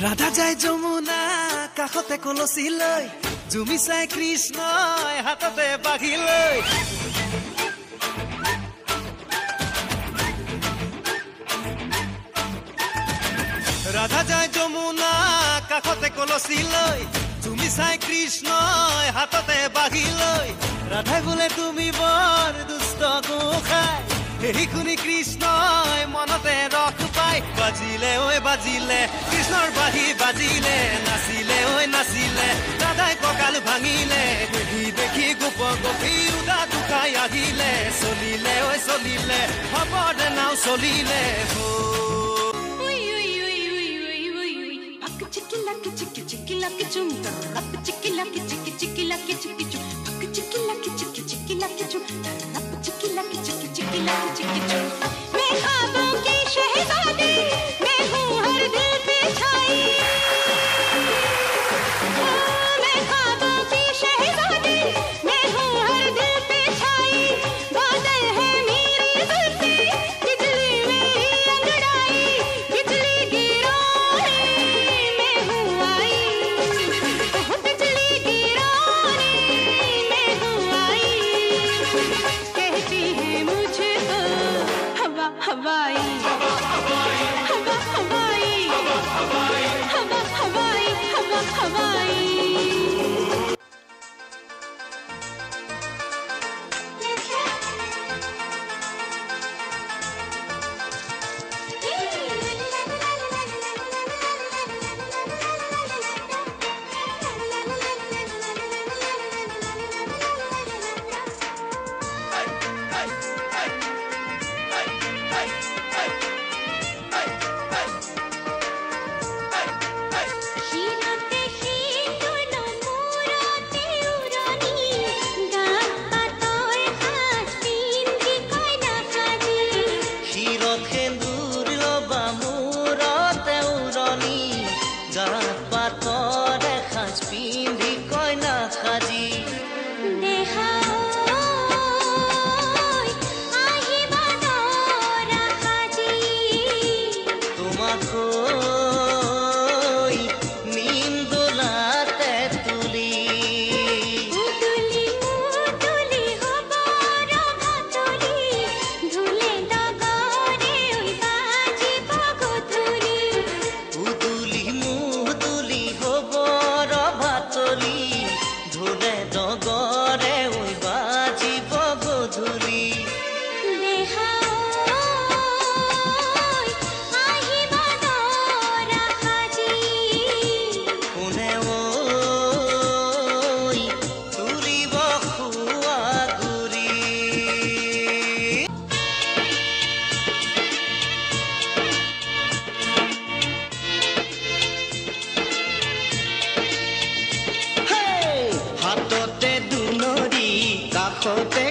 ৰাধা যায় যমুনা কাষতে কলচি লৈ জুমি চাই কৃষ্ণই হাততে বাঘি লৈ ৰাধা যায় যমুনা কাষতে কলচি লৈ জুমি চাই কৃষ্ণই হাততে বাঘি লৈ ৰাধা বোলে তুমি বৰ দুষ্ট গোসাঁই এই শুনি কৃষ্ণই মনতে ৰস পাই বাজিলে ঐ বাজিলে কৃষ্ণৰ বাঁহী বাজিলে নাচিলে ঐ নাচিলে ৰাধাই কঁকাল ভাঙিলে দেখি দেখি গোপ গোপী উদা দুখাই আহিলে চলিলে ঐ চলিলে হ'ব দে নাও চলিলে मैं ख्वाबों की शहज़ादी मैं हूँ हर दिल पे छाई मैं ख्वाबों की शहज़ादी मैं हूँ हर दिल पे छाई बादल है मेरी जुल्फ़ी बिजली मेरी अंगड़ाई बिजली गिराने मैं हूँ आई बिजली गिराने मैं हूँ आई कहती है मुझे हवाई हवा हवाई हवा हवाई हवा हवाई हवा हवाई हवा हवाई হাততে দুনৰি কাষতে